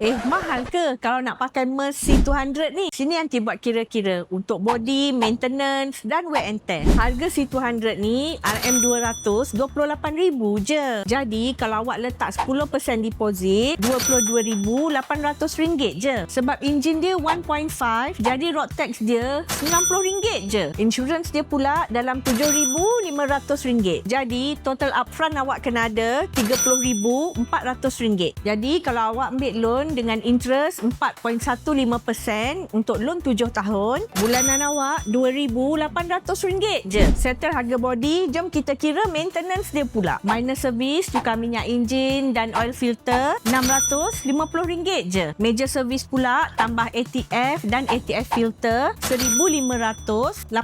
Mahal ke kalau nak pakai Merc C200 ni? Sini Aunty buat kira-kira untuk body, maintenance dan wear and tear. Harga C200 ni RM200 RM28,000 je. Jadi kalau awak letak 10% deposit, RM22,800 je. Sebab enjin dia 1.5, jadi road tax dia RM90 je. Insurans dia pula dalam RM7,500. Jadi total upfront awak kena ada RM30,400. Jadi kalau awak ambil loan dengan interest 4.15% untuk loan 7 tahun, bulanan awak RM2,800 je. Settle harga body, jom kita kira maintenance dia pula. Minor service, tukar minyak enjin dan oil filter, RM650 je. Major service pula, tambah ATF dan ATF filter, RM1,580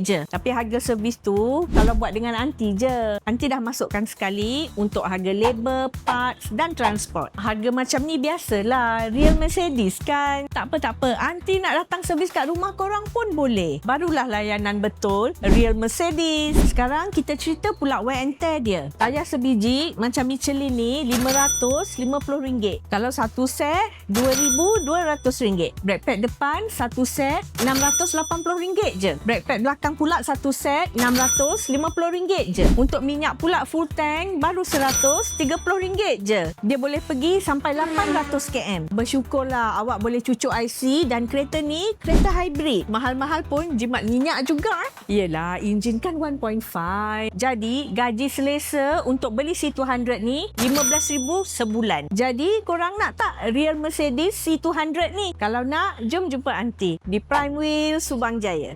je. Tapi harga servis tu, kalau buat dengan Aunty je. Aunty dah masukkan sekali untuk harga labor, parts dan transport. Harga macam ni biasalah, real Mercedes kan. Tak apa. Aunty nak datang servis kat rumah korang pun boleh. Barulah layanan betul real Mercedes. Sekarang kita cerita pula wear and tear dia. Tayar sebiji macam Michelin ni RM550. Kalau satu set RM2,200. Brake pad depan satu set RM680 je. Brake pad belakang pula satu set RM650 je. Untuk minyak pula full tank baru RM130 je. Dia boleh pergi sampai 800 km. Bersyukurlah awak boleh cucuk IC dan kereta ni kereta hybrid. Mahal-mahal pun jimat minyak juga. Yelah, enjin kan 1.5. Jadi gaji selesa untuk beli C200 ni RM15,000 sebulan. Jadi korang nak tak real Mercedes C200 ni? Kalau nak, jom jumpa Aunty di Prime Wheel Subang Jaya.